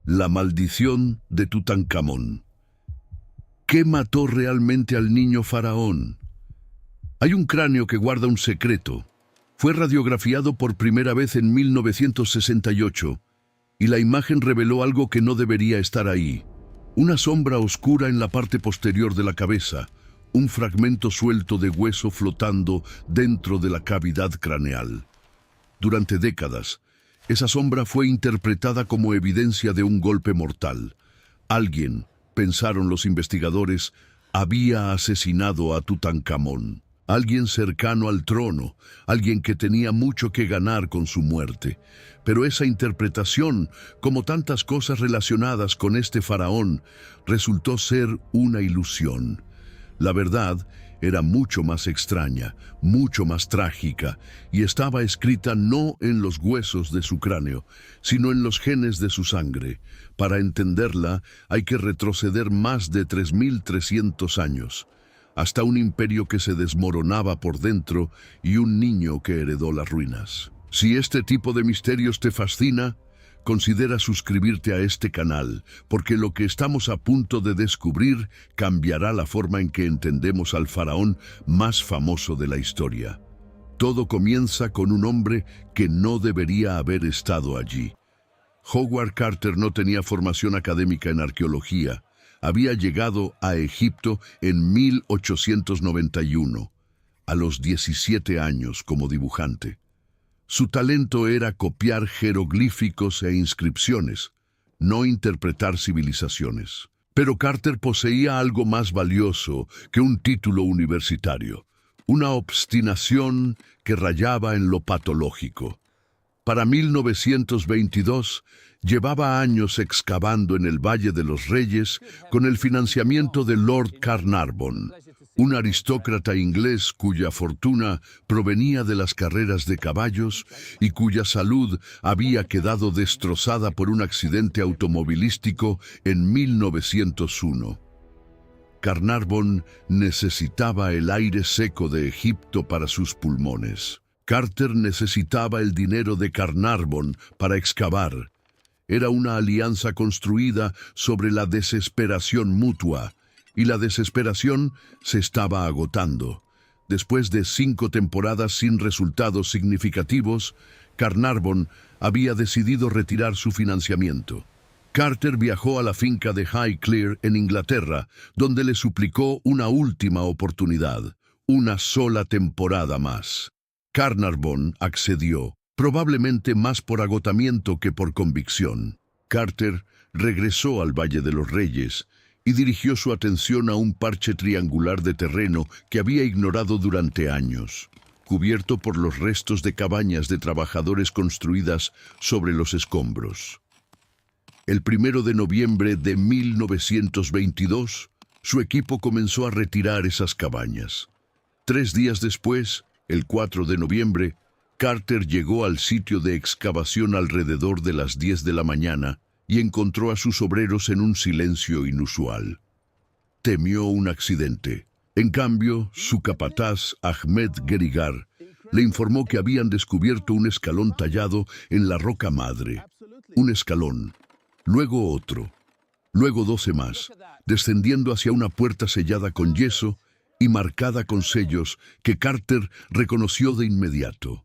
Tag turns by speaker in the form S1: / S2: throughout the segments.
S1: La maldición de Tutankamón. ¿Qué mató realmente al niño faraón? Hay un cráneo que guarda un secreto. Fue radiografiado por primera vez en 1968 y la imagen reveló algo que no debería estar ahí. Una sombra oscura en la parte posterior de la cabeza, un fragmento suelto de hueso flotando dentro de la cavidad craneal. Durante décadas, esa sombra fue interpretada como evidencia de un golpe mortal. Alguien, pensaron los investigadores, había asesinado a Tutankamón. Alguien cercano al trono, alguien que tenía mucho que ganar con su muerte. Pero esa interpretación, como tantas cosas relacionadas con este faraón, resultó ser una ilusión. La verdad era mucho más extraña, mucho más trágica, y estaba escrita no en los huesos de su cráneo, sino en los genes de su sangre. Para entenderla, hay que retroceder más de 3.300 años, hasta un imperio que se desmoronaba por dentro y un niño que heredó las ruinas. Si este tipo de misterios te fascina, considera suscribirte a este canal, porque lo que estamos a punto de descubrir cambiará la forma en que entendemos al faraón más famoso de la historia. Todo comienza con un hombre que no debería haber estado allí. Howard Carter no tenía formación académica en arqueología. Había llegado a Egipto en 1891, a los 17 años como dibujante. Su talento era copiar jeroglíficos e inscripciones, no interpretar civilizaciones. Pero Carter poseía algo más valioso que un título universitario, una obstinación que rayaba en lo patológico. Para 1922, llevaba años excavando en el Valle de los Reyes con el financiamiento de Lord Carnarvon, un aristócrata inglés cuya fortuna provenía de las carreras de caballos y cuya salud había quedado destrozada por un accidente automovilístico en 1901. Carnarvon necesitaba el aire seco de Egipto para sus pulmones. Carter necesitaba el dinero de Carnarvon para excavar. Era una alianza construida sobre la desesperación mutua, y la desesperación se estaba agotando. Después de 5 temporadas sin resultados significativos, Carnarvon había decidido retirar su financiamiento. Carter viajó a la finca de Highclere en Inglaterra, donde le suplicó una última oportunidad, una sola temporada más. Carnarvon accedió, probablemente más por agotamiento que por convicción. Carter regresó al Valle de los Reyes y dirigió su atención a un parche triangular de terreno que había ignorado durante años, cubierto por los restos de cabañas de trabajadores construidas sobre los escombros. El 1 de noviembre de 1922, su equipo comenzó a retirar esas cabañas. 3 días después, el 4 de noviembre, Carter llegó al sitio de excavación alrededor de las 10 de la mañana y encontró a sus obreros en un silencio inusual. Temió un accidente. En cambio, su capataz, Ahmed Gerigar, le informó que habían descubierto un escalón tallado en la roca madre. Un escalón, luego otro, luego 12 más, descendiendo hacia una puerta sellada con yeso y marcada con sellos que Carter reconoció de inmediato.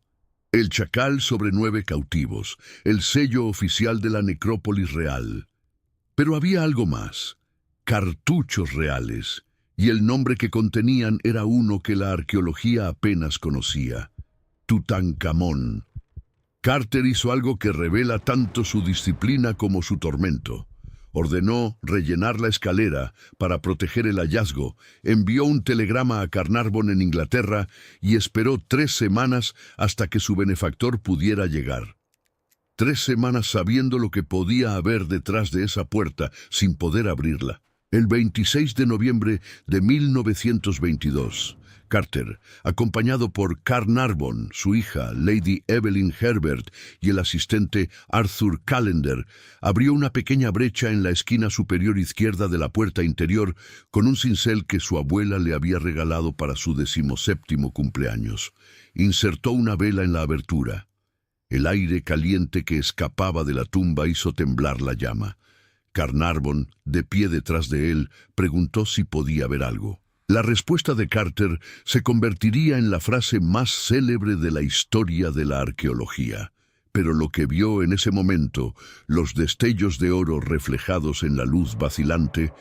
S1: El chacal sobre 9 cautivos, el sello oficial de la necrópolis real. Pero había algo más, cartuchos reales, y el nombre que contenían era uno que la arqueología apenas conocía: Tutankamón. Carter hizo algo que revela tanto su disciplina como su tormento. Ordenó rellenar la escalera para proteger el hallazgo, envió un telegrama a Carnarvon en Inglaterra y esperó 3 semanas hasta que su benefactor pudiera llegar. 3 semanas sabiendo lo que podía haber detrás de esa puerta sin poder abrirla. El 26 de noviembre de 1922, Carter, acompañado por Carnarvon, su hija, Lady Evelyn Herbert, y el asistente Arthur Callender, abrió una pequeña brecha en la esquina superior izquierda de la puerta interior con un cincel que su abuela le había regalado para su 17º cumpleaños. Insertó una vela en la abertura. El aire caliente que escapaba de la tumba hizo temblar la llama. Carnarvon, de pie detrás de él, preguntó si podía ver algo. La respuesta de Carter se convertiría en la frase más célebre de la historia de la arqueología. Pero lo que vio en ese momento, los destellos de oro reflejados en la luz vacilante,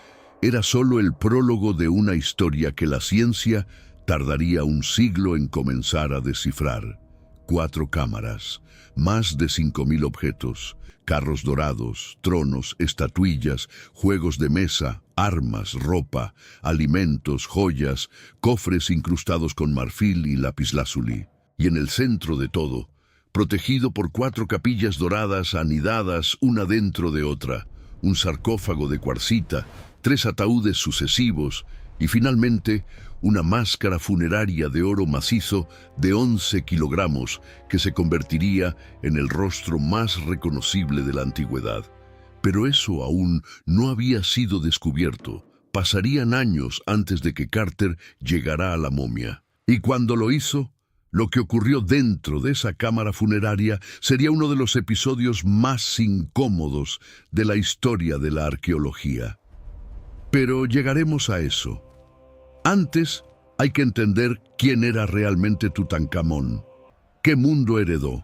S1: era solo el prólogo de una historia que la ciencia tardaría un siglo en comenzar a descifrar. 4 cámaras, más de 5.000 objetos, carros dorados, tronos, estatuillas, juegos de mesa, armas, ropa, alimentos, joyas, cofres incrustados con marfil y lapislázuli. Y en el centro de todo, protegido por 4 capillas doradas anidadas una dentro de otra, un sarcófago de cuarcita, 3 ataúdes sucesivos y finalmente una máscara funeraria de oro macizo de 11 kilogramos que se convertiría en el rostro más reconocible de la antigüedad. Pero eso aún no había sido descubierto. Pasarían años antes de que Carter llegara a la momia. Y cuando lo hizo, lo que ocurrió dentro de esa cámara funeraria sería uno de los episodios más incómodos de la historia de la arqueología. Pero llegaremos a eso. Antes, hay que entender quién era realmente Tutankamón, qué mundo heredó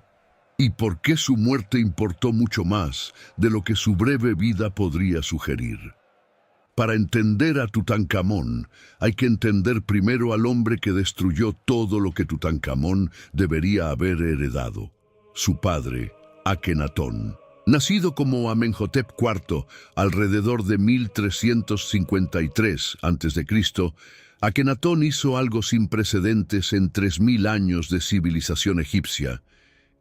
S1: y por qué su muerte importó mucho más de lo que su breve vida podría sugerir. Para entender a Tutankamón, hay que entender primero al hombre que destruyó todo lo que Tutankamón debería haber heredado, su padre, Akenatón. Nacido como Amenhotep IV alrededor de 1353 a.C., Akenatón hizo algo sin precedentes en 3.000 años de civilización egipcia.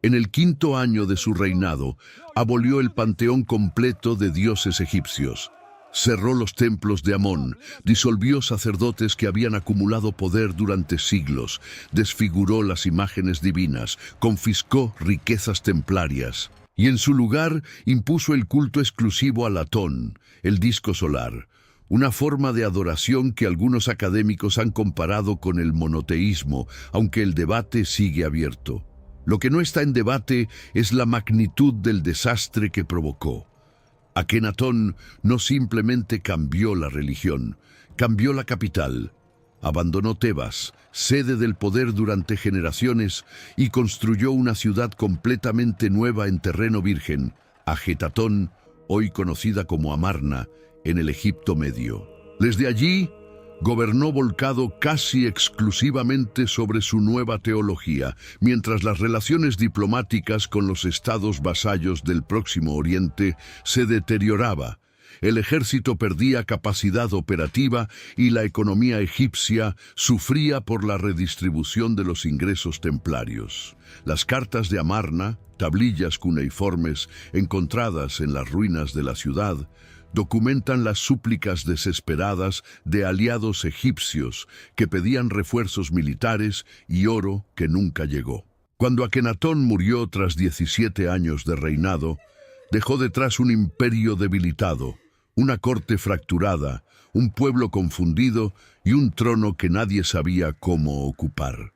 S1: En el 5º año de su reinado, abolió el panteón completo de dioses egipcios. Cerró los templos de Amón, disolvió sacerdotes que habían acumulado poder durante siglos, desfiguró las imágenes divinas, confiscó riquezas templarias. Y en su lugar impuso el culto exclusivo al Atón, el disco solar, una forma de adoración que algunos académicos han comparado con el monoteísmo, aunque el debate sigue abierto. Lo que no está en debate es la magnitud del desastre que provocó. Akenatón no simplemente cambió la religión, cambió la capital. Abandonó Tebas, sede del poder durante generaciones, y construyó una ciudad completamente nueva en terreno virgen, Ajetatón, hoy conocida como Amarna, en el Egipto Medio. Desde allí, gobernó volcado casi exclusivamente sobre su nueva teología, mientras las relaciones diplomáticas con los estados vasallos del Próximo Oriente se deterioraba. El ejército perdía capacidad operativa y la economía egipcia sufría por la redistribución de los ingresos templarios. Las cartas de Amarna, tablillas cuneiformes encontradas en las ruinas de la ciudad, documentan las súplicas desesperadas de aliados egipcios que pedían refuerzos militares y oro que nunca llegó. Cuando Akenatón murió tras 17 años de reinado, dejó detrás un imperio debilitado, una corte fracturada, un pueblo confundido y un trono que nadie sabía cómo ocupar.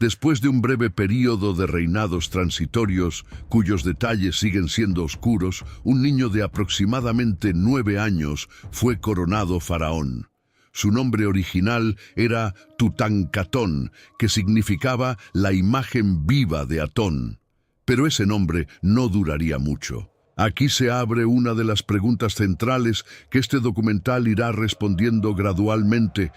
S1: Después de un breve período de reinados transitorios, cuyos detalles siguen siendo oscuros, un niño de aproximadamente 9 años fue coronado faraón. Su nombre original era Tutankatón, que significaba la imagen viva de Atón. Pero ese nombre no duraría mucho. Aquí se abre una de las preguntas centrales que este documental irá respondiendo gradualmente.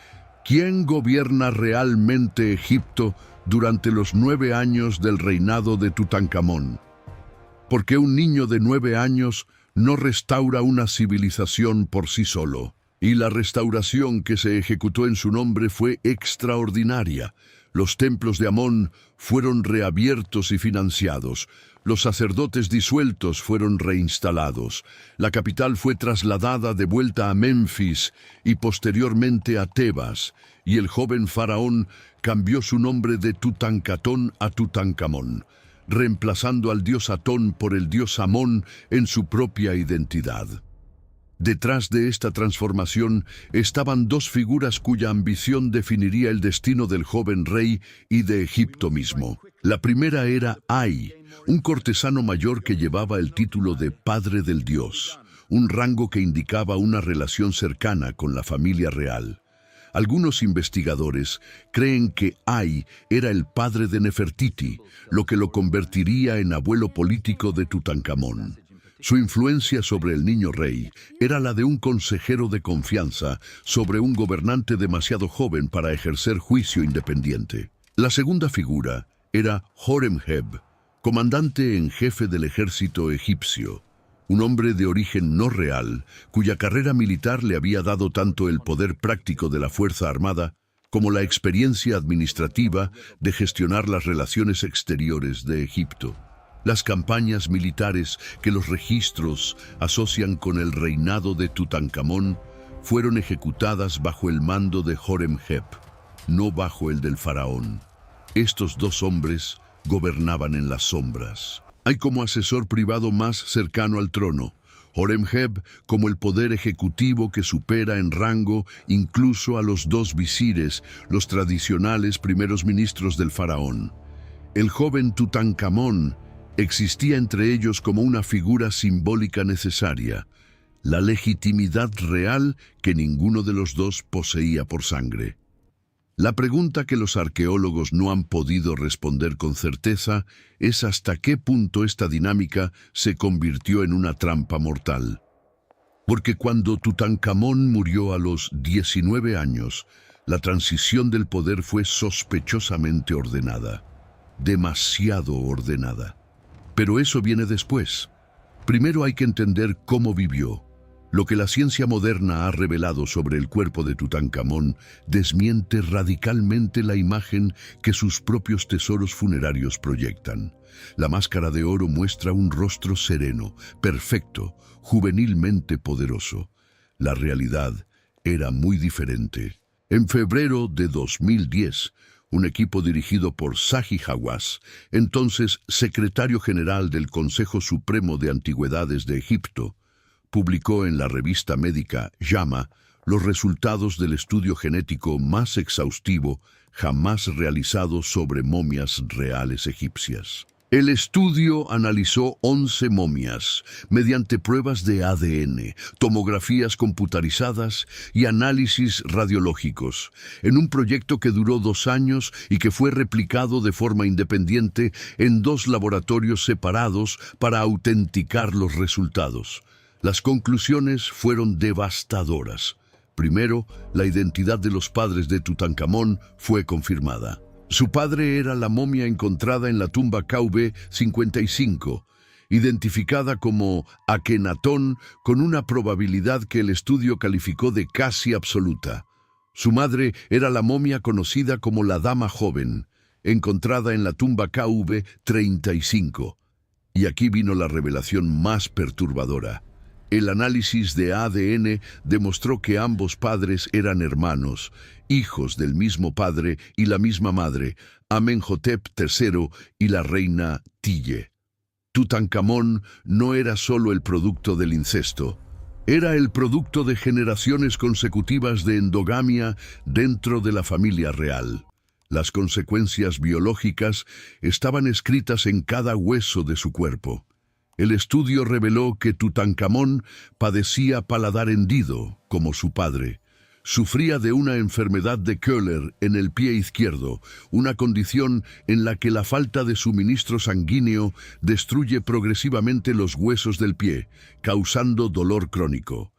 S1: ¿Quién gobierna realmente Egipto durante los 9 años del reinado de Tutankamón? ¿Por qué un niño de 9 años no restaura una civilización por sí solo? Y la restauración que se ejecutó en su nombre fue extraordinaria. Los templos de Amón fueron reabiertos y financiados. Los sacerdotes disueltos fueron reinstalados. La capital fue trasladada de vuelta a Menfis y posteriormente a Tebas, y el joven faraón cambió su nombre de Tutankatón a Tutankamón, reemplazando al dios Atón por el dios Amón en su propia identidad. Detrás de esta transformación estaban 2 figuras cuya ambición definiría el destino del joven rey y de Egipto mismo. La primera era Ay, un cortesano mayor que llevaba el título de Padre del Dios, un rango que indicaba una relación cercana con la familia real. Algunos investigadores creen que Ay era el padre de Nefertiti, lo que lo convertiría en abuelo político de Tutankamón. Su influencia sobre el niño rey era la de un consejero de confianza sobre un gobernante demasiado joven para ejercer juicio independiente. La segunda figura era Horemheb, comandante en jefe del ejército egipcio, un hombre de origen no real, cuya carrera militar le había dado tanto el poder práctico de la Fuerza Armada como la experiencia administrativa de gestionar las relaciones exteriores de Egipto. Las campañas militares que los registros asocian con el reinado de Tutankamón fueron ejecutadas bajo el mando de Horemheb, no bajo el del faraón. Estos dos hombres gobernaban en las sombras. Hay como asesor privado más cercano al trono, Horemheb como el poder ejecutivo que supera en rango incluso a los dos visires, los tradicionales primeros ministros del faraón. El joven Tutankamón existía entre ellos como una figura simbólica necesaria, la legitimidad real que ninguno de los dos poseía por sangre. La pregunta que los arqueólogos no han podido responder con certeza es hasta qué punto esta dinámica se convirtió en una trampa mortal. Porque cuando Tutankamón murió a los 19 años, la transición del poder fue sospechosamente ordenada, demasiado ordenada. Pero eso viene después. Primero hay que entender cómo vivió. Lo que la ciencia moderna ha revelado sobre el cuerpo de Tutankamón desmiente radicalmente la imagen que sus propios tesoros funerarios proyectan. La máscara de oro muestra un rostro sereno, perfecto, juvenilmente poderoso. La realidad era muy diferente. En febrero de 2010, un equipo dirigido por Zahi Hawass, entonces secretario general del Consejo Supremo de Antigüedades de Egipto, publicó en la revista médica JAMA los resultados del estudio genético más exhaustivo jamás realizado sobre momias reales egipcias. El estudio analizó 11 momias mediante pruebas de ADN, tomografías computarizadas y análisis radiológicos, en un proyecto que duró 2 años y que fue replicado de forma independiente en 2 laboratorios separados para autenticar los resultados. Las conclusiones fueron devastadoras. Primero, la identidad de los padres de Tutankamón fue confirmada. Su padre era la momia encontrada en la tumba KV-55, identificada como Akenatón con una probabilidad que el estudio calificó de casi absoluta. Su madre era la momia conocida como la Dama Joven, encontrada en la tumba KV-35. Y aquí vino la revelación más perturbadora. El análisis de ADN demostró que ambos padres eran hermanos, hijos del mismo padre y la misma madre, Amenhotep III y la reina Tille. Tutankamón no era solo el producto del incesto, era el producto de generaciones consecutivas de endogamia dentro de la familia real. Las consecuencias biológicas estaban escritas en cada hueso de su cuerpo. El estudio reveló que Tutankamón padecía paladar hendido, como su padre. Sufría de una enfermedad de Köhler en el pie izquierdo, una condición en la que la falta de suministro sanguíneo destruye progresivamente los huesos del pie, causando dolor crónico.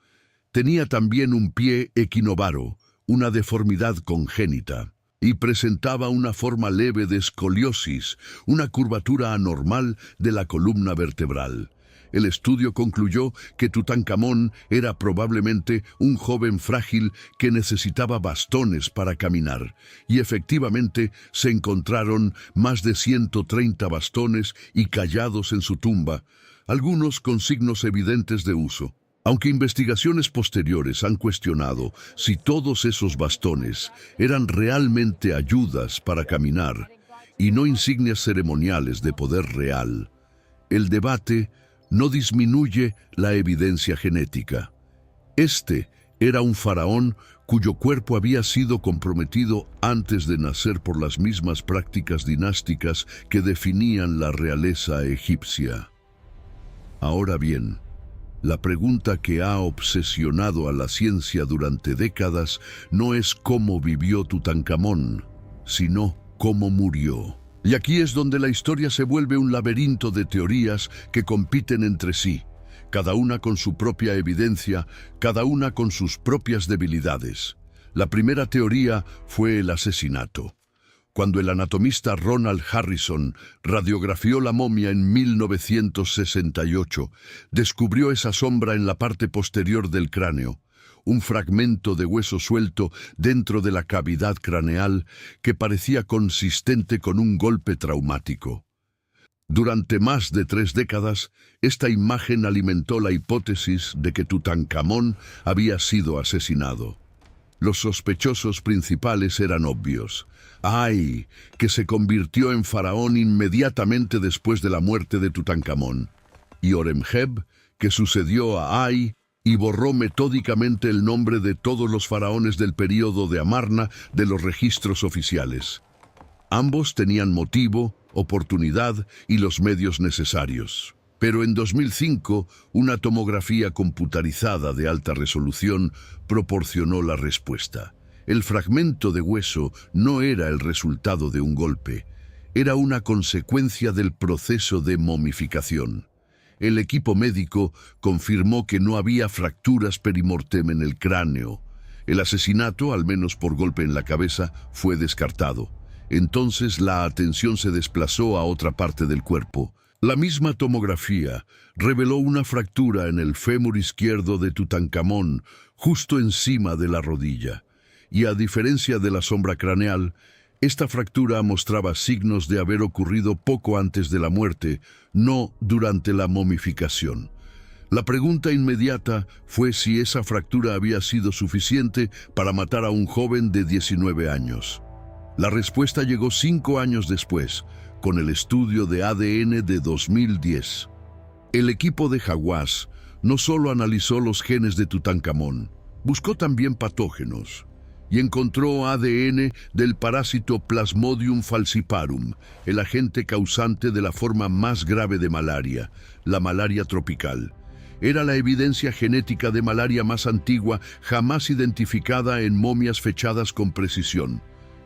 S1: Tenía también un pie equinovaro, una deformidad congénita, y presentaba una forma leve de escoliosis, una curvatura anormal de la columna vertebral. El estudio concluyó que Tutankamón era probablemente un joven frágil que necesitaba bastones para caminar, y efectivamente se encontraron más de 130 bastones y callados en su tumba, algunos con signos evidentes de uso. Aunque investigaciones posteriores han cuestionado si todos esos bastones eran realmente ayudas para caminar y no insignias ceremoniales de poder real, el debate no disminuye la evidencia genética. Este era un faraón cuyo cuerpo había sido comprometido antes de nacer por las mismas prácticas dinásticas que definían la realeza egipcia. Ahora bien, La pregunta que ha obsesionado a la ciencia durante décadas no es cómo vivió Tutankamón, sino cómo murió. Y aquí es donde la historia se vuelve un laberinto de teorías que compiten entre sí, cada una con su propia evidencia, cada una con sus propias debilidades. La primera teoría fue el asesinato. Cuando el anatomista Ronald Harrison radiografió la momia en 1968, descubrió esa sombra en la parte posterior del cráneo, un fragmento de hueso suelto dentro de la cavidad craneal que parecía consistente con un golpe traumático. Durante más de 3 décadas, esta imagen alimentó la hipótesis de que Tutankamón había sido asesinado. Los sospechosos principales eran obvios. Ay, que se convirtió en faraón inmediatamente después de la muerte de Tutankamón, y Horemheb, que sucedió a Ay y borró metódicamente el nombre de todos los faraones del período de Amarna de los registros oficiales. Ambos tenían motivo, oportunidad y los medios necesarios. Pero en 2005, una tomografía computarizada de alta resolución proporcionó la respuesta. El fragmento de hueso no era el resultado de un golpe, era una consecuencia del proceso de momificación. El equipo médico confirmó que no había fracturas perimortem en el cráneo. El asesinato, al menos por golpe en la cabeza, fue descartado. Entonces la atención se desplazó a otra parte del cuerpo. La misma tomografía reveló una fractura en el fémur izquierdo de Tutankamón, justo encima de la rodilla. Y a diferencia de la sombra craneal, esta fractura mostraba signos de haber ocurrido poco antes de la muerte, no durante la momificación. La pregunta inmediata fue si esa fractura había sido suficiente para matar a un joven de 19 años. La respuesta llegó 5 años después, con el estudio de ADN de 2010. El equipo de Hawass no solo analizó los genes de Tutankamón, buscó también patógenos y encontró ADN del parásito Plasmodium falciparum, el agente causante de la forma más grave de malaria, la malaria tropical. Era la evidencia genética de malaria más antigua jamás identificada en momias fechadas con precisión.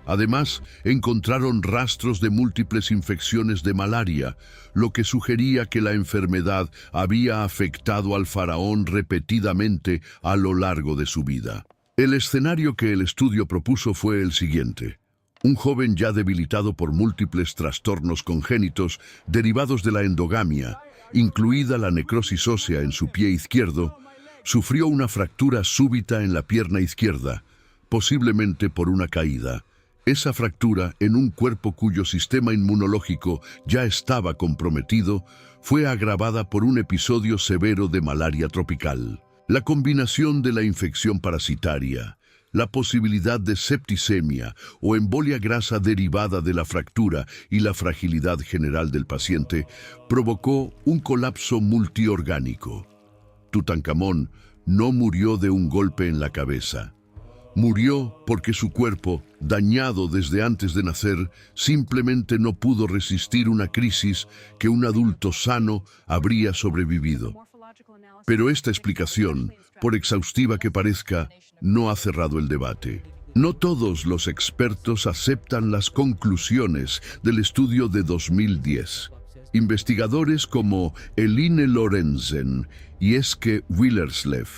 S1: Además, encontraron rastros de múltiples infecciones de malaria, lo que sugería que la enfermedad había afectado al faraón repetidamente a lo largo de su vida. El escenario que el estudio propuso fue el siguiente. Un joven ya debilitado por múltiples trastornos congénitos derivados de la endogamia, incluida la necrosis ósea en su pie izquierdo, sufrió una fractura súbita en la pierna izquierda, posiblemente por una caída. Esa fractura, en un cuerpo cuyo sistema inmunológico ya estaba comprometido, fue agravada por un episodio severo de malaria tropical. La combinación de la infección parasitaria, la posibilidad de septicemia o embolia grasa derivada de la fractura y la fragilidad general del paciente provocó un colapso multiorgánico. Tutankamón no murió de un golpe en la cabeza. Murió porque su cuerpo, dañado desde antes de nacer, simplemente no pudo resistir una crisis que un adulto sano habría sobrevivido. Pero esta explicación, por exhaustiva que parezca, no ha cerrado el debate. No todos los expertos aceptan las conclusiones del estudio de 2010. Investigadores como Eline Lorentzen y Eske Willerslev,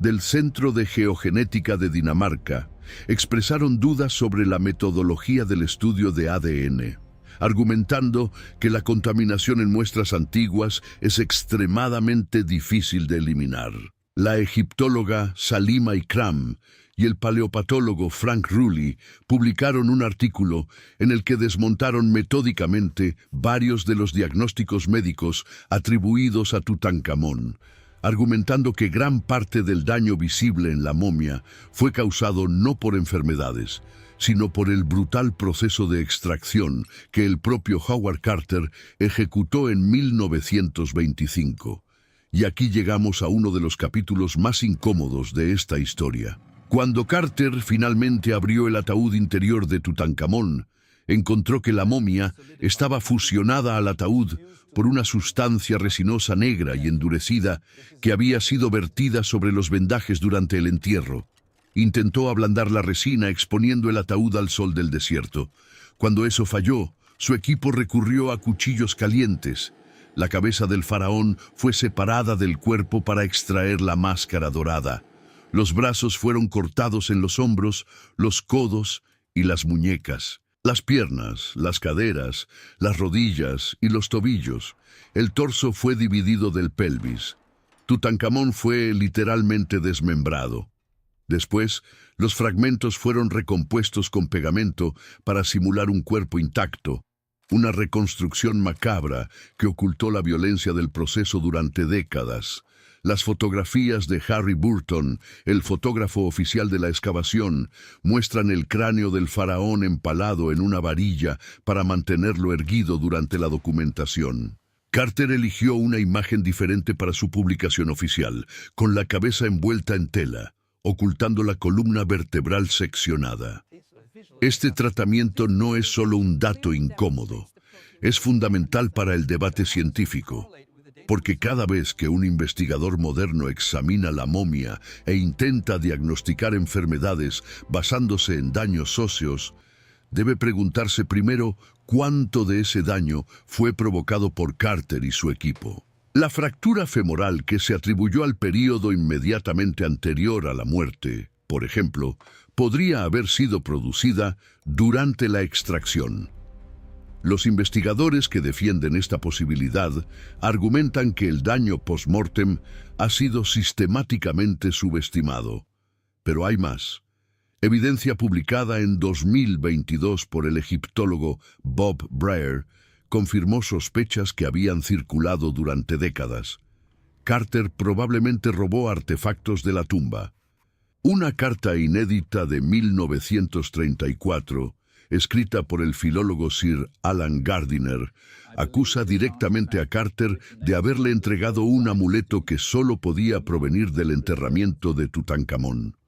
S1: del Centro de Geogenética de Dinamarca, expresaron dudas sobre la metodología del estudio de ADN, argumentando que la contaminación en muestras antiguas es extremadamente difícil de eliminar. La egiptóloga Salima Ikram y el paleopatólogo Frank Rulli publicaron un artículo en el que desmontaron metódicamente varios de los diagnósticos médicos atribuidos a Tutankamón, argumentando que gran parte del daño visible en la momia fue causado no por enfermedades, sino por el brutal proceso de extracción que el propio Howard Carter ejecutó en 1925. Y aquí llegamos a uno de los capítulos más incómodos de esta historia. Cuando Carter finalmente abrió el ataúd interior de Tutankamón, encontró que la momia estaba fusionada al ataúd por una sustancia resinosa negra y endurecida que había sido vertida sobre los vendajes durante el entierro. Intentó ablandar la resina exponiendo el ataúd al sol del desierto. Cuando eso falló, su equipo recurrió a cuchillos calientes. La cabeza del faraón fue separada del cuerpo para extraer la máscara dorada. Los brazos fueron cortados en los hombros, los codos y las muñecas. Las piernas, las caderas, las rodillas y los tobillos. El torso fue dividido del pelvis. Tutankamón fue literalmente desmembrado. Después, los fragmentos fueron recompuestos con pegamento para simular un cuerpo intacto. Una reconstrucción macabra que ocultó la violencia del proceso durante décadas. Las fotografías de Harry Burton, el fotógrafo oficial de la excavación, muestran el cráneo del faraón empalado en una varilla para mantenerlo erguido durante la documentación. Carter eligió una imagen diferente para su publicación oficial, con la cabeza envuelta en tela, ocultando la columna vertebral seccionada. Este tratamiento no es solo un dato incómodo, es fundamental para el debate científico. Porque cada vez que un investigador moderno examina la momia e intenta diagnosticar enfermedades basándose en daños óseos, debe preguntarse primero cuánto de ese daño fue provocado por Carter y su equipo. La fractura femoral que se atribuyó al período inmediatamente anterior a la muerte, por ejemplo, podría haber sido producida durante la extracción. Los investigadores que defienden esta posibilidad argumentan que el daño post-mortem ha sido sistemáticamente subestimado. Pero hay más. Evidencia publicada en 2022 por el egiptólogo Bob Brayer confirmó sospechas que habían circulado durante décadas. Carter probablemente robó artefactos de la tumba. Una carta inédita de 1934, escrita por el filólogo Sir Alan Gardiner, acusa directamente a Carter de haberle entregado un amuleto que solo podía provenir del enterramiento de Tutankamón.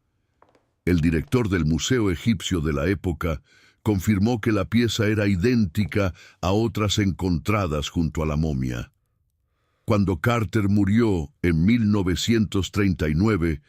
S1: El director del Museo Egipcio de la época confirmó que la pieza era idéntica a otras encontradas junto a la momia. Cuando Carter murió en 1939,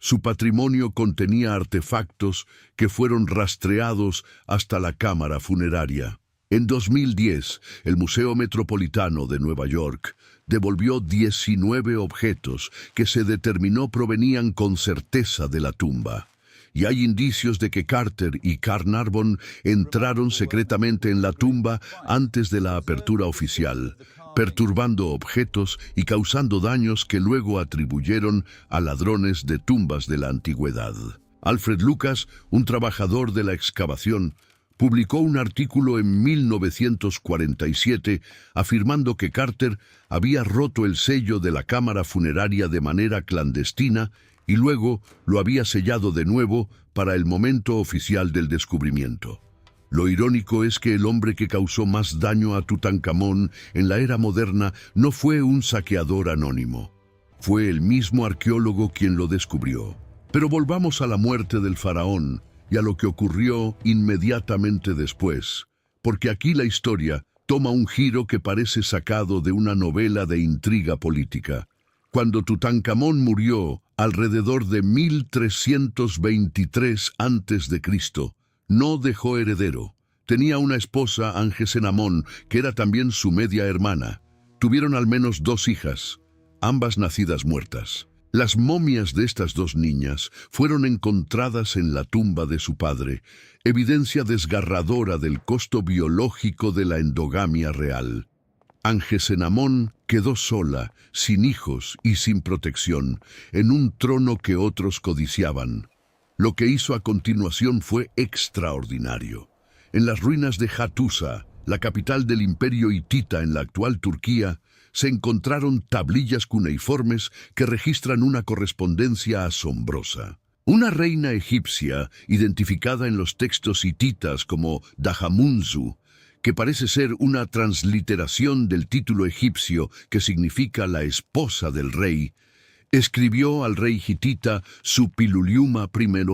S1: su patrimonio contenía artefactos que fueron rastreados hasta la cámara funeraria. En 2010, el Museo Metropolitano de Nueva York devolvió 19 objetos que se determinó provenían con certeza de la tumba. Y hay indicios de que Carter y Carnarvon entraron secretamente en la tumba antes de la apertura oficial, perturbando objetos y causando daños que luego atribuyeron a ladrones de tumbas de la antigüedad. Alfred Lucas, un trabajador de la excavación, publicó un artículo en 1947 afirmando que Carter había roto el sello de la cámara funeraria de manera clandestina y luego lo había sellado de nuevo para el momento oficial del descubrimiento. Lo irónico es que el hombre que causó más daño a Tutankamón en la era moderna no fue un saqueador anónimo. Fue el mismo arqueólogo quien lo descubrió. Pero volvamos a la muerte del faraón y a lo que ocurrió inmediatamente después, porque aquí la historia toma un giro que parece sacado de una novela de intriga política. Cuando Tutankamón murió alrededor de 1323 a.C., no dejó heredero. Tenía una esposa, Angesenamón, que era también su media hermana. Tuvieron al menos 2 hijas, ambas nacidas muertas. Las momias de estas 2 niñas fueron encontradas en la tumba de su padre, evidencia desgarradora del costo biológico de la endogamia real. Angesenamón quedó sola, sin hijos y sin protección, en un trono que otros codiciaban. Lo que hizo a continuación fue extraordinario. En las ruinas de Hattusa, la capital del imperio hitita en la actual Turquía, se encontraron tablillas cuneiformes que registran una correspondencia asombrosa. Una reina egipcia, identificada en los textos hititas como Dahamunzu, que parece ser una transliteración del título egipcio que significa la esposa del rey, escribió al rey hitita Suppiluliuma I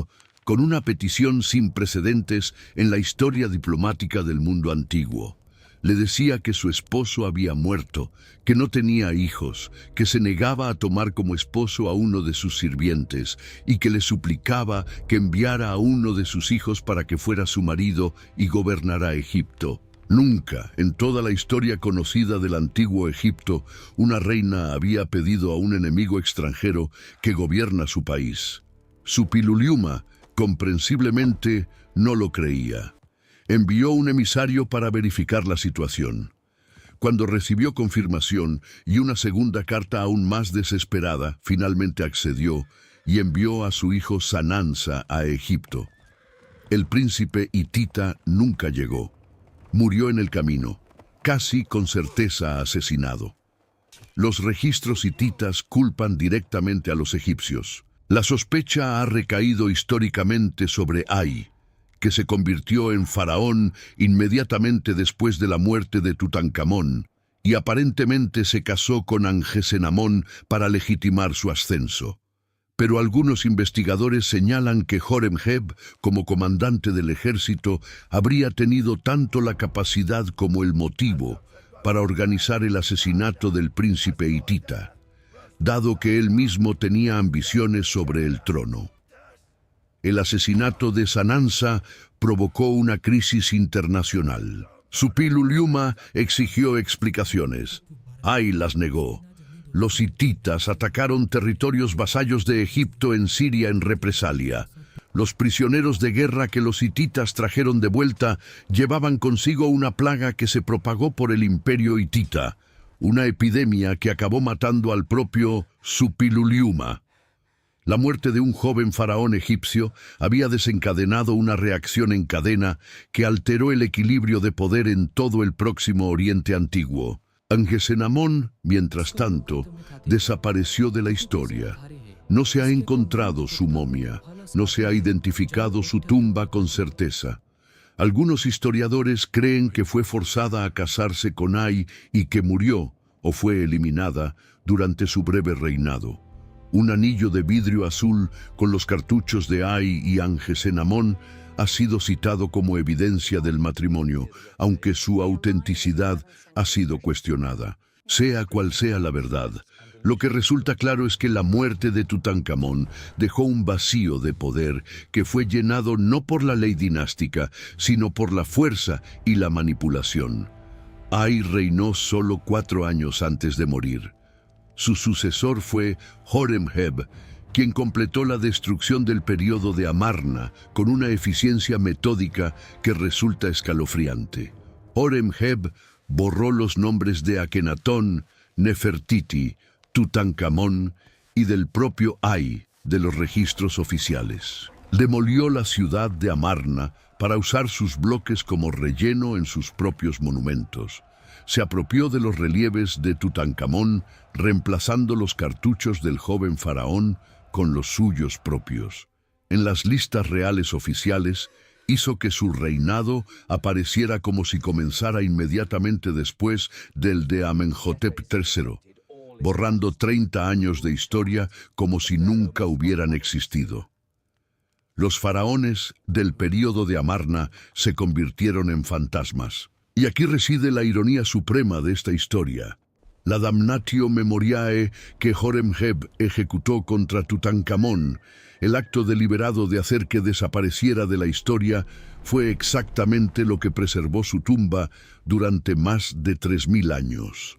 S1: con una petición sin precedentes en la historia diplomática del mundo antiguo. Le decía que su esposo había muerto, que no tenía hijos, que se negaba a tomar como esposo a uno de sus sirvientes y que le suplicaba que enviara a uno de sus hijos para que fuera su marido y gobernara Egipto. Nunca, en toda la historia conocida del antiguo Egipto, una reina había pedido a un enemigo extranjero que gobierna su país. Suppiluliuma, comprensiblemente, no lo creía. Envió un emisario para verificar la situación. Cuando recibió confirmación y una segunda carta aún más desesperada, finalmente accedió y envió a su hijo Sanansa a Egipto. El príncipe hitita nunca llegó. Murió en el camino, casi con certeza asesinado. Los registros hititas culpan directamente a los egipcios. La sospecha ha recaído históricamente sobre Ay, que se convirtió en faraón inmediatamente después de la muerte de Tutankamón, y aparentemente se casó con Angesenamón para legitimar su ascenso. Pero algunos investigadores señalan que Horemheb, como comandante del ejército, habría tenido tanto la capacidad como el motivo para organizar el asesinato del príncipe hitita, dado que él mismo tenía ambiciones sobre el trono. El asesinato de Sanansa provocó una crisis internacional. Suppiluliuma exigió explicaciones. Ay las negó. Los hititas atacaron territorios vasallos de Egipto en Siria en represalia. Los prisioneros de guerra que los hititas trajeron de vuelta llevaban consigo una plaga que se propagó por el imperio hitita, una epidemia que acabó matando al propio Suppiluliuma. La muerte de un joven faraón egipcio había desencadenado una reacción en cadena que alteró el equilibrio de poder en todo el Próximo Oriente Antiguo. Angesenamón, mientras tanto, desapareció de la historia. No se ha encontrado su momia, no se ha identificado su tumba con certeza. Algunos historiadores creen que fue forzada a casarse con Ay y que murió, o fue eliminada, durante su breve reinado. Un anillo de vidrio azul con los cartuchos de Ay y Angesenamón ha sido citado como evidencia del matrimonio, aunque su autenticidad ha sido cuestionada. Sea cual sea la verdad, lo que resulta claro es que la muerte de Tutankamón dejó un vacío de poder que fue llenado no por la ley dinástica, sino por la fuerza y la manipulación. Ay reinó solo 4 años antes de morir. Su sucesor fue Horemheb, quien completó la destrucción del período de Amarna con una eficiencia metódica que resulta escalofriante. Horemheb borró los nombres de Akenatón, Nefertiti, Tutankamón y del propio Ay de los registros oficiales. Demolió la ciudad de Amarna para usar sus bloques como relleno en sus propios monumentos. Se apropió de los relieves de Tutankamón, reemplazando los cartuchos del joven faraón con los suyos propios. En las listas reales oficiales, hizo que su reinado apareciera como si comenzara inmediatamente después del de Amenhotep III, borrando 30 años de historia como si nunca hubieran existido. Los faraones del período de Amarna se convirtieron en fantasmas. Y aquí reside la ironía suprema de esta historia. La damnatio memoriae que Horemheb ejecutó contra Tutankamón, el acto deliberado de hacer que desapareciera de la historia, fue exactamente lo que preservó su tumba durante más de 3000 años.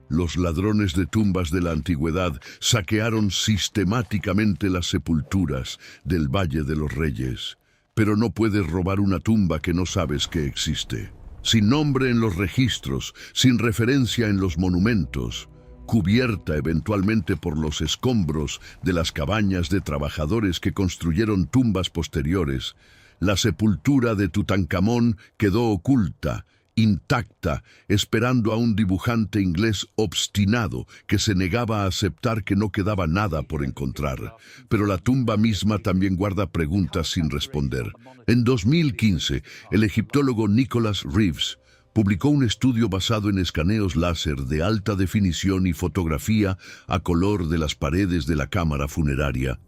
S1: Los ladrones de tumbas de la antigüedad saquearon sistemáticamente las sepulturas del Valle de los Reyes, pero no puedes robar una tumba que no sabes que existe. Sin nombre en los registros, sin referencia en los monumentos, cubierta eventualmente por los escombros de las cabañas de trabajadores que construyeron tumbas posteriores, la sepultura de Tutankamón quedó oculta, intacta, esperando a un dibujante inglés obstinado que se negaba a aceptar que no quedaba nada por encontrar. Pero la tumba misma también guarda preguntas sin responder. En 2015, el egiptólogo Nicholas Reeves publicó un estudio basado en escaneos láser de alta definición y fotografía a color de las paredes de la cámara funeraria,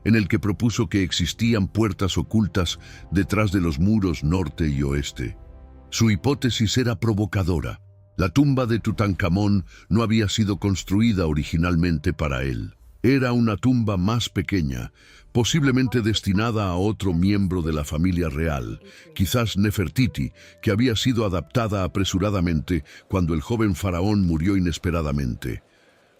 S1: en el que propuso que existían puertas ocultas detrás de los muros norte y oeste. Su hipótesis era provocadora. La tumba de Tutankamón no había sido construida originalmente para él. Era una tumba más pequeña, posiblemente destinada a otro miembro de la familia real, quizás Nefertiti, que había sido adaptada apresuradamente cuando el joven faraón murió inesperadamente.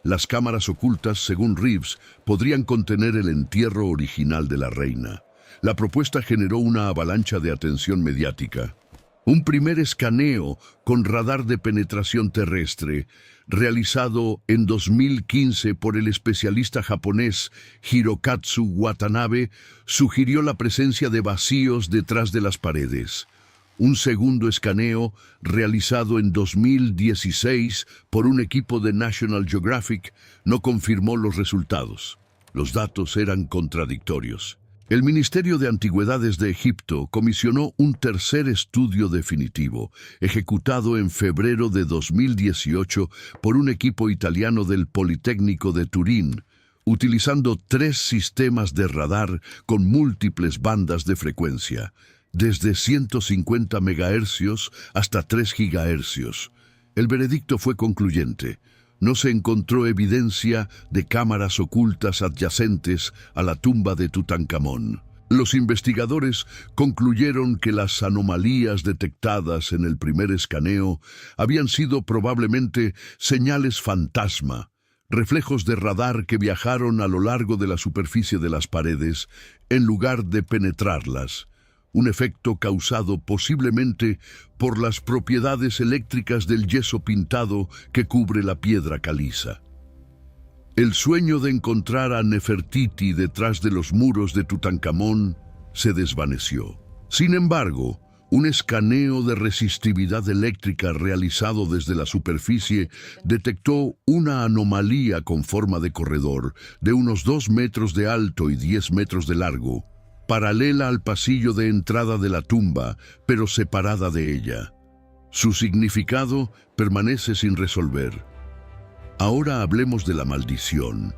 S1: Las cámaras ocultas, según Reeves, podrían contener el entierro original de la reina. La propuesta generó una avalancha de atención mediática. Un primer escaneo con radar de penetración terrestre, realizado en 2015 por el especialista japonés Hirokatsu Watanabe, sugirió la presencia de vacíos detrás de las paredes. Un segundo escaneo, realizado en 2016 por un equipo de National Geographic, no confirmó los resultados. Los datos eran contradictorios. El Ministerio de Antigüedades de Egipto comisionó un tercer estudio definitivo, ejecutado en febrero de 2018 por un equipo italiano del Politécnico de Turín, utilizando 3 sistemas de radar con múltiples bandas de frecuencia, desde 150 MHz hasta 3 GHz. El veredicto fue concluyente. No se encontró evidencia de cámaras ocultas adyacentes a la tumba de Tutankamón. Los investigadores concluyeron que las anomalías detectadas en el primer escaneo habían sido probablemente señales fantasma, reflejos de radar que viajaron a lo largo de la superficie de las paredes en lugar de penetrarlas. Un efecto causado posiblemente por las propiedades eléctricas del yeso pintado que cubre la piedra caliza. El sueño de encontrar a Nefertiti detrás de los muros de Tutankamón se desvaneció. Sin embargo, un escaneo de resistividad eléctrica realizado desde la superficie detectó una anomalía con forma de corredor de unos 2 metros de alto y 10 metros de largo, paralela al pasillo de entrada de la tumba, pero separada de ella. Su significado permanece sin resolver. Ahora hablemos de la maldición,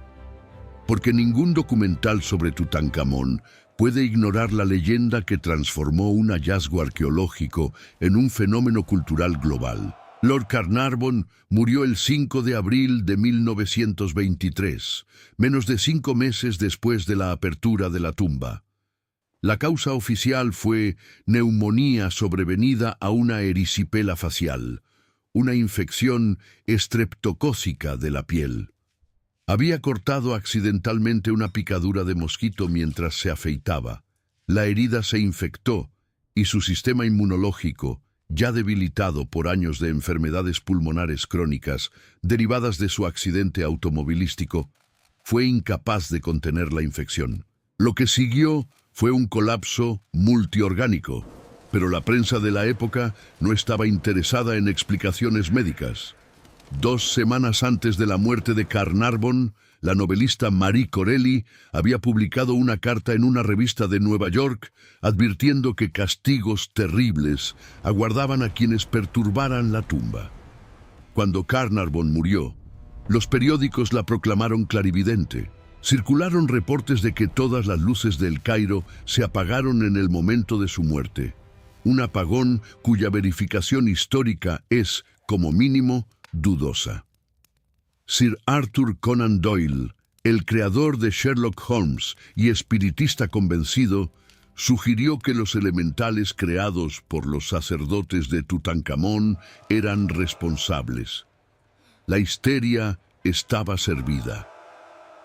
S1: porque ningún documental sobre Tutankamón puede ignorar la leyenda que transformó un hallazgo arqueológico en un fenómeno cultural global. Lord Carnarvon murió el 5 de abril de 1923, menos de 5 meses después de la apertura de la tumba. La causa oficial fue neumonía sobrevenida a una erisipela facial, una infección estreptocócica de la piel. Había cortado accidentalmente una picadura de mosquito mientras se afeitaba. La herida se infectó y su sistema inmunológico, ya debilitado por años de enfermedades pulmonares crónicas derivadas de su accidente automovilístico, fue incapaz de contener la infección. Lo que siguió fue un colapso multiorgánico, pero la prensa de la época no estaba interesada en explicaciones médicas. 2 semanas antes de la muerte de Carnarvon, la novelista Marie Corelli había publicado una carta en una revista de Nueva York advirtiendo que castigos terribles aguardaban a quienes perturbaran la tumba. Cuando Carnarvon murió, los periódicos la proclamaron clarividente. Circularon reportes de que todas las luces del Cairo se apagaron en el momento de su muerte. Un apagón cuya verificación histórica es, como mínimo, dudosa. Sir Arthur Conan Doyle, el creador de Sherlock Holmes y espiritista convencido, sugirió que los elementales creados por los sacerdotes de Tutankamón eran responsables. La histeria estaba servida.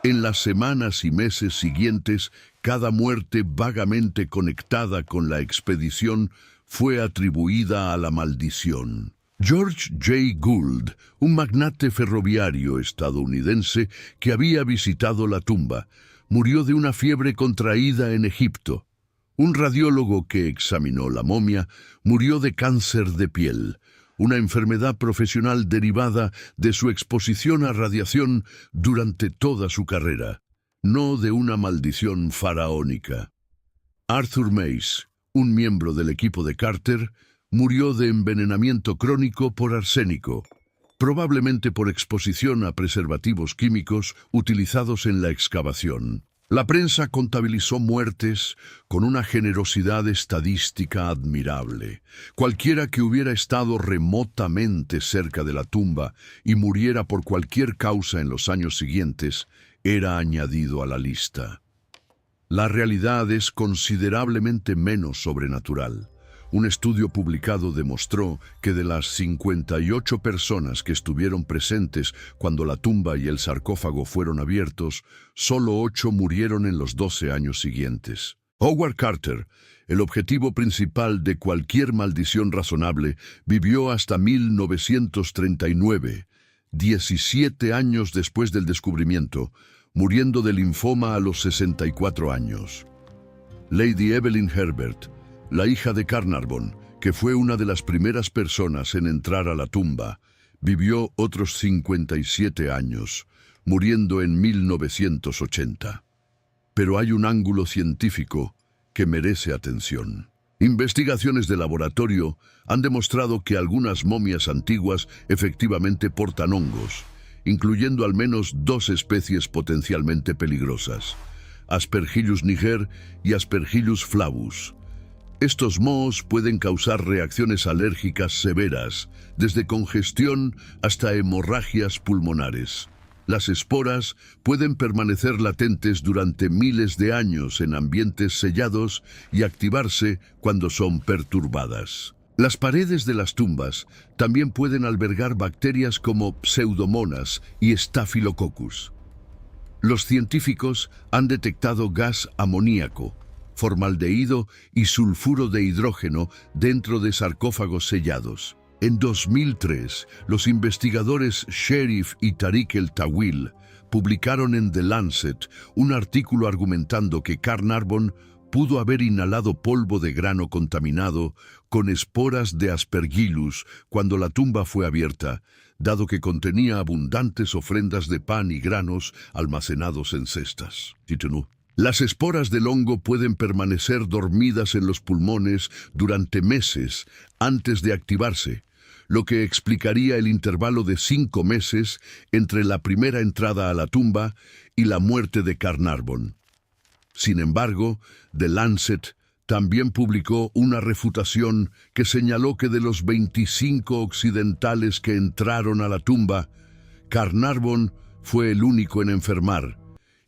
S1: En las semanas y meses siguientes, cada muerte vagamente conectada con la expedición fue atribuida a la maldición. George J. Gould, un magnate ferroviario estadounidense que había visitado la tumba, murió de una fiebre contraída en Egipto. Un radiólogo que examinó la momia murió de cáncer de piel, una enfermedad profesional derivada de su exposición a radiación durante toda su carrera, no de una maldición faraónica. Arthur Mace, un miembro del equipo de Carter, murió de envenenamiento crónico por arsénico, probablemente por exposición a preservativos químicos utilizados en la excavación. La prensa contabilizó muertes con una generosidad estadística admirable. Cualquiera que hubiera estado remotamente cerca de la tumba y muriera por cualquier causa en los años siguientes, era añadido a la lista. La realidad es considerablemente menos sobrenatural. Un estudio publicado demostró que de las 58 personas que estuvieron presentes cuando la tumba y el sarcófago fueron abiertos, solo 8 murieron en los 12 años siguientes. Howard Carter, el objetivo principal de cualquier maldición razonable, vivió hasta 1939, 17 años después del descubrimiento, muriendo de linfoma a los 64 años. Lady Evelyn Herbert, la hija de Carnarvon, que fue una de las primeras personas en entrar a la tumba, vivió otros 57 años, muriendo en 1980. Pero hay un ángulo científico que merece atención. Investigaciones de laboratorio han demostrado que algunas momias antiguas efectivamente portan hongos, incluyendo al menos 2 especies potencialmente peligrosas: Aspergillus niger y Aspergillus flavus. Estos mohos pueden causar reacciones alérgicas severas, desde congestión hasta hemorragias pulmonares. Las esporas pueden permanecer latentes durante miles de años en ambientes sellados y activarse cuando son perturbadas. Las paredes de las tumbas también pueden albergar bacterias como Pseudomonas y Staphylococcus. Los científicos han detectado gas amoníaco, formaldehído y sulfuro de hidrógeno dentro de sarcófagos sellados. En 2003, los investigadores Sherif y Tariq El-Tawil publicaron en The Lancet un artículo argumentando que Carnarvon pudo haber inhalado polvo de grano contaminado con esporas de Aspergillus cuando la tumba fue abierta, dado que contenía abundantes ofrendas de pan y granos almacenados en cestas. Las esporas del hongo pueden permanecer dormidas en los pulmones durante meses antes de activarse, lo que explicaría el intervalo de 5 meses entre la primera entrada a la tumba y la muerte de Carnarvon. Sin embargo, The Lancet también publicó una refutación que señaló que de los 25 occidentales que entraron a la tumba, Carnarvon fue el único en enfermar,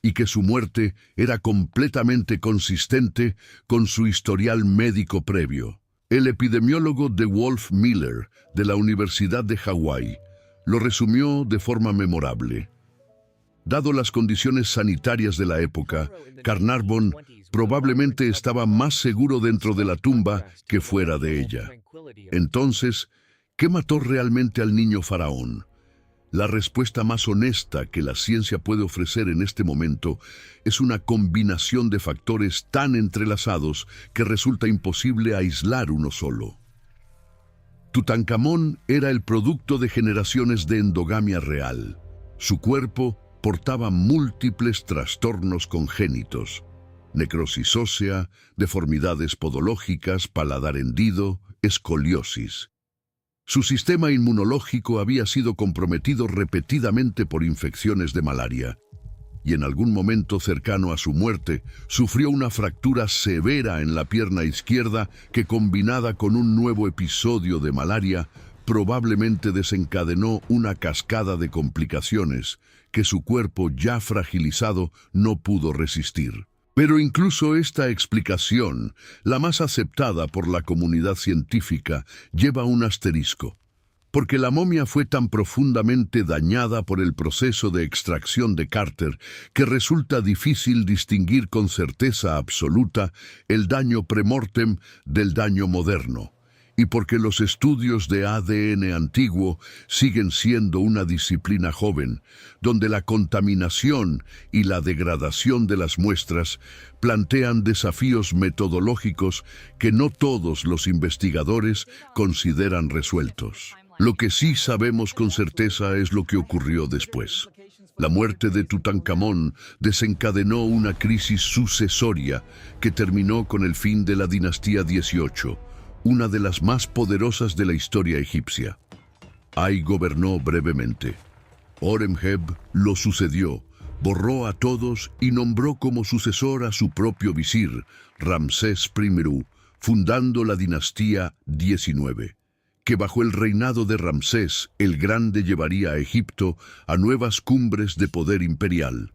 S1: y que su muerte era completamente consistente con su historial médico previo. El epidemiólogo DeWolf Miller, de la Universidad de Hawái, lo resumió de forma memorable. Dado las condiciones sanitarias de la época, Carnarvon probablemente estaba más seguro dentro de la tumba que fuera de ella. Entonces, ¿qué mató realmente al niño faraón? La respuesta más honesta que la ciencia puede ofrecer en este momento es una combinación de factores tan entrelazados que resulta imposible aislar uno solo. Tutankamón era el producto de generaciones de endogamia real. Su cuerpo portaba múltiples trastornos congénitos: necrosis ósea, deformidades podológicas, paladar hendido, escoliosis. Su sistema inmunológico había sido comprometido repetidamente por infecciones de malaria, y en algún momento cercano a su muerte sufrió una fractura severa en la pierna izquierda que, combinada con un nuevo episodio de malaria, probablemente desencadenó una cascada de complicaciones que su cuerpo ya fragilizado no pudo resistir. Pero incluso esta explicación, la más aceptada por la comunidad científica, lleva un asterisco, porque la momia fue tan profundamente dañada por el proceso de extracción de Carter que resulta difícil distinguir con certeza absoluta el daño premortem del daño moderno, y porque los estudios de ADN antiguo siguen siendo una disciplina joven, donde la contaminación y la degradación de las muestras plantean desafíos metodológicos que no todos los investigadores consideran resueltos. Lo que sí sabemos con certeza es lo que ocurrió después. La muerte de Tutankamón desencadenó una crisis sucesoria que terminó con el fin de la dinastía 18, una de las más poderosas de la historia egipcia. Ay gobernó brevemente. Horemheb lo sucedió, borró a todos y nombró como sucesor a su propio visir, Ramsés I, fundando la dinastía 19, que bajo el reinado de Ramsés el Grande llevaría a Egipto a nuevas cumbres de poder imperial.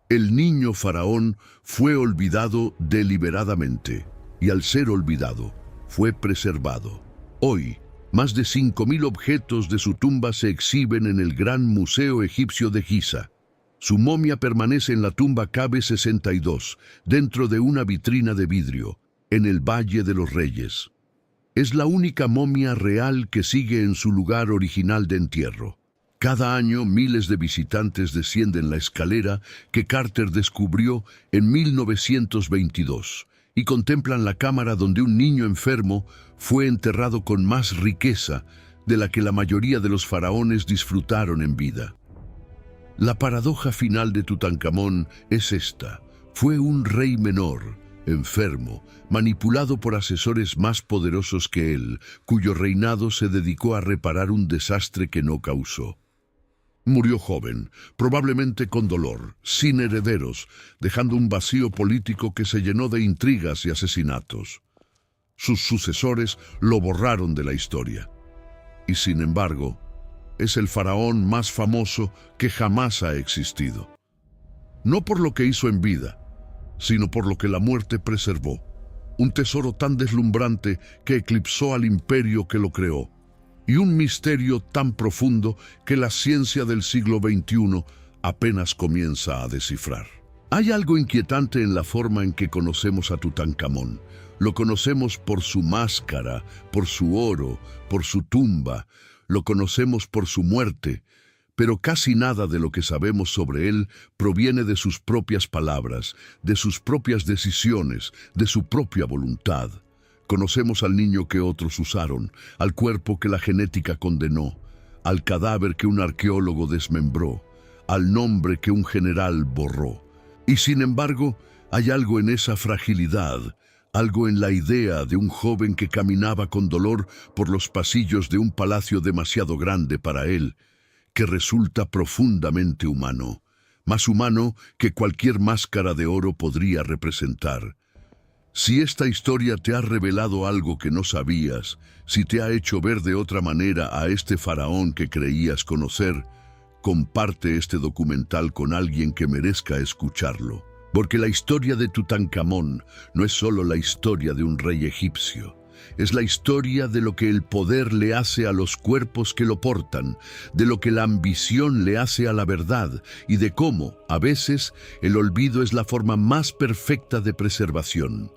S1: El niño faraón fue olvidado deliberadamente, y al ser olvidado, fue preservado. Hoy, más de 5.000 objetos de su tumba se exhiben en el Gran Museo Egipcio de Giza. Su momia permanece en la tumba KB62, dentro de una vitrina de vidrio, en el Valle de los Reyes. Es la única momia real que sigue en su lugar original de entierro. Cada año miles de visitantes descienden la escalera que Carter descubrió en 1922 y contemplan la cámara donde un niño enfermo fue enterrado con más riqueza de la que la mayoría de los faraones disfrutaron en vida. La paradoja final de Tutankamón es esta: fue un rey menor, enfermo, manipulado por asesores más poderosos que él, cuyo reinado se dedicó a reparar un desastre que no causó. Murió joven, probablemente con dolor, sin herederos, dejando un vacío político que se llenó de intrigas y asesinatos. Sus sucesores lo borraron de la historia. Y sin embargo, es el faraón más famoso que jamás ha existido. No por lo que hizo en vida, sino por lo que la muerte preservó. Un tesoro tan deslumbrante que eclipsó al imperio que lo creó. Y un misterio tan profundo que la ciencia del siglo XXI apenas comienza a descifrar. Hay algo inquietante en la forma en que conocemos a Tutankamón. Lo conocemos por su máscara, por su oro, por su tumba. Lo conocemos por su muerte, pero casi nada de lo que sabemos sobre él proviene de sus propias palabras, de sus propias decisiones, de su propia voluntad. Conocemos al niño que otros usaron, al cuerpo que la genética condenó, al cadáver que un arqueólogo desmembró, al nombre que un general borró. Y sin embargo, hay algo en esa fragilidad, algo en la idea de un joven que caminaba con dolor por los pasillos de un palacio demasiado grande para él, que resulta profundamente humano, más humano que cualquier máscara de oro podría representar. Si esta historia te ha revelado algo que no sabías, si te ha hecho ver de otra manera a este faraón que creías conocer, comparte este documental con alguien que merezca escucharlo. Porque la historia de Tutankamón no es solo la historia de un rey egipcio. Es la historia de lo que el poder le hace a los cuerpos que lo portan, de lo que la ambición le hace a la verdad y de cómo, a veces, el olvido es la forma más perfecta de preservación.